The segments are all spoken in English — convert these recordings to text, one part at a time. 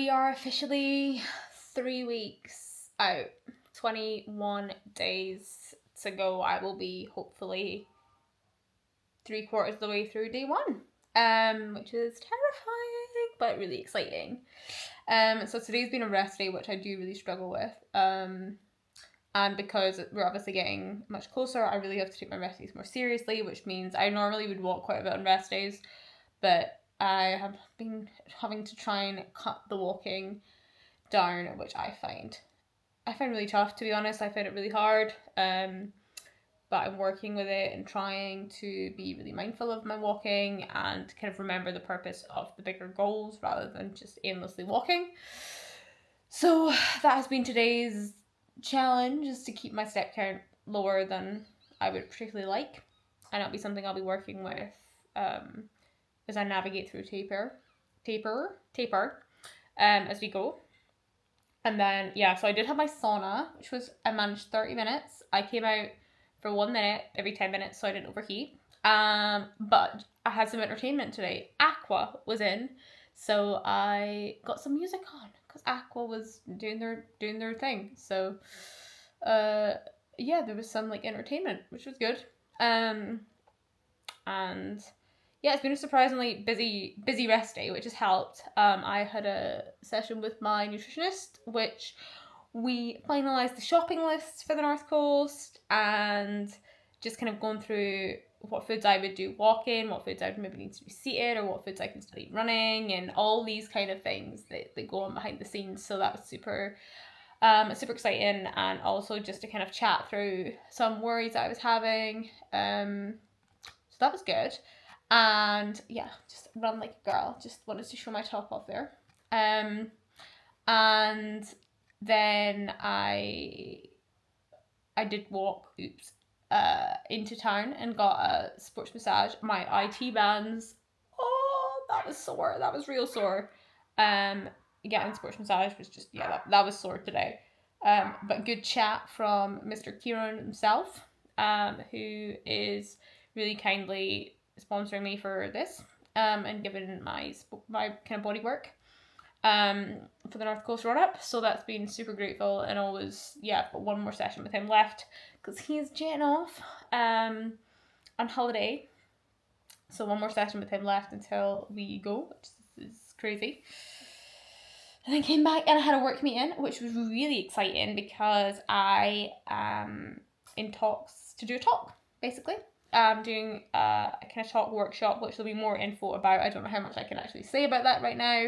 we are officially 3 weeks out. 21 days to go. I will be hopefully 3/4 of the way through day one, which is terrifying but really exciting. So today's been a rest day, which I do really struggle with. And because we're obviously getting much closer, I really have to take my rest days more seriously, which means I normally would walk quite a bit on rest days, but I have been having to try and cut the walking down, which I find really tough, to be honest. I find it really hard. But I'm working with it and trying to be really mindful of my walking and kind of remember the purpose of the bigger goals rather than just aimlessly walking. So that has been today's challenge, is to keep my step count lower than I would particularly like. And it'll be something I'll be working with as I navigate through taper as we go. And then, so I did have my sauna, which was, I managed 30 minutes. I came out for 1 minute every 10 minutes so I didn't overheat. But I had some entertainment today. Aqua was in, so I got some music on because Aqua was doing their thing. So, there was some entertainment, which was good. And yeah, it's been a surprisingly busy rest day, which has helped. I had a session with my nutritionist, which we finalised the shopping list for the North Coast and just kind of gone through what foods I would do walking, what foods I would maybe need to do seated, or what foods I can still eat running, and all these kind of things that go on behind the scenes. So that was super exciting, and also just to kind of chat through some worries that I was having. So that was good. And yeah, just run like a girl. Just wanted to show my top off there. And then I did walk into town and got a sports massage. My IT bands, that was sore. That was real sore. Getting sports massage was just, that was sore today. But good chat from Mr. Kieran himself, who is really kindly sponsoring me for this, and giving my kind of body work for the North Coast run up. So that's been super grateful, and always got one more session with him left because he's jetting off on holiday. So one more session with him left until we go, which is crazy. And then came back and I had a work meeting, which was really exciting because I am in talks to do a talk, basically. I'm doing a kind of talk workshop, which there'll be more info about. I don't know how much I can actually say about that right now,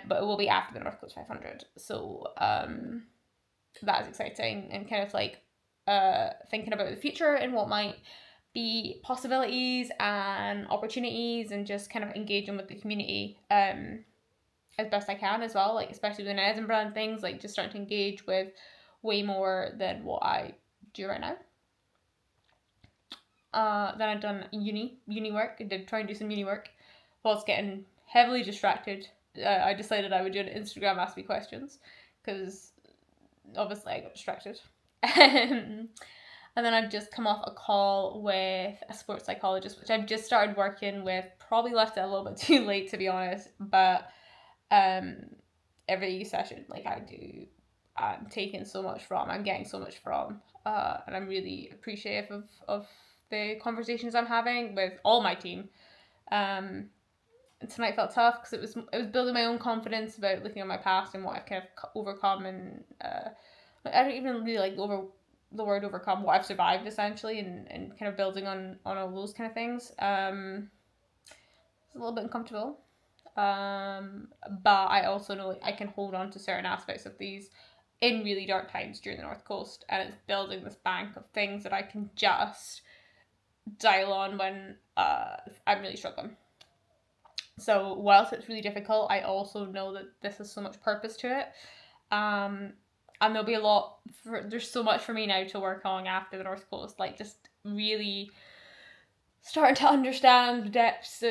but it will be after the North Coast 500. So that is exciting, and kind of thinking about the future and what might be possibilities and opportunities, and just kind of engaging with the community as best I can as well, especially within Edinburgh and things, just starting to engage with way more than what I do right now. Then I've done uni work. I did try and do some uni work whilst getting heavily distracted. I decided I would do an Instagram Ask Me Questions because obviously I got distracted. And then I've just come off a call with a sports psychologist, which I've just started working with. Probably left it a little bit too late, to be honest, but every session I'm taking so much from, I'm getting so much from, and I'm really appreciative of the conversations I'm having with all my team. And tonight felt tough because it was building my own confidence about looking at my past and what I've kind of overcome, and I don't even really like the word overcome, what I've survived essentially, and kind of building on all those kind of things. It's a little bit uncomfortable, but I also know I can hold on to certain aspects of these in really dark times during the North Coast, and it's building this bank of things that I can just dial on when I'm really struggling. So whilst it's really difficult, I also know that this has so much purpose to it, and there'll be there's so much for me now to work on after the North Coast, just really starting to understand the depths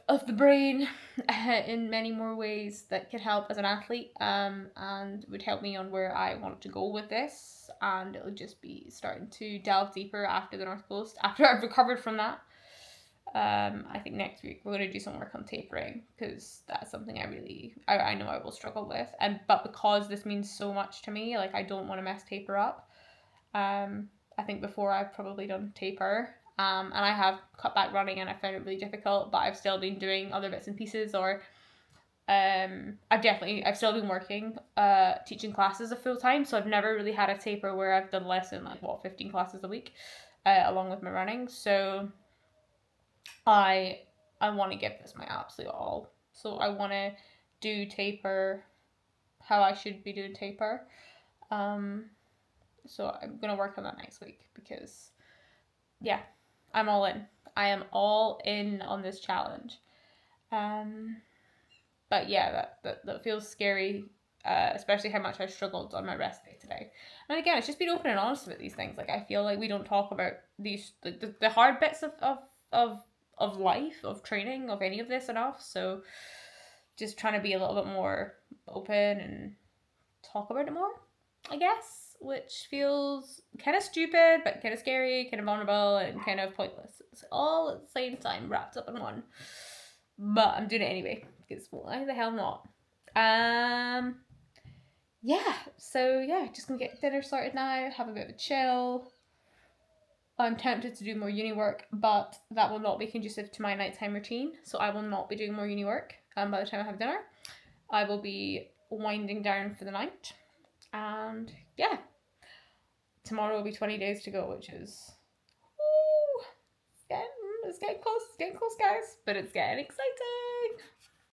of the brain in many more ways that could help as an athlete, and would help me on where I want to go with this. And it'll just be starting to delve deeper after the North Coast, after I've recovered from that. I think next week we're going to do some work on tapering, because that's something I know I will struggle with. But because this means so much to me, like, I don't want to mess taper up. I think before I've probably done taper, and I have cut back running and I found it really difficult, but I've still been doing other bits and pieces, or I've still been working, teaching classes a full time, so I've never really had a taper where I've done less than 15 classes a week, along with my running. So I want to give this my absolute all. So I want to do taper how I should be doing taper. So I'm gonna work on that next week, because yeah, I'm all in. I am all in on this challenge. But yeah, that feels scary, especially how much I struggled on my rest day today. And again, it's just being open and honest about these things. Like, I feel like we don't talk about the hard bits of life, of training, of any of this enough. So just trying to be a little bit more open and talk about it more, I guess, which feels kind of stupid, but kind of scary, kind of vulnerable, and kind of pointless. It's all at the same time wrapped up in one. But I'm doing it anyway, because why the hell not? Yeah, so yeah, just gonna get dinner started now, have a bit of a chill. I'm tempted to do more uni work, but that will not be conducive to my nighttime routine, so I will not be doing more uni work by the time I have dinner. I will be winding down for the night, and yeah, tomorrow will be 20 days to go, which is, woo, it's getting close, guys, but it's getting exciting.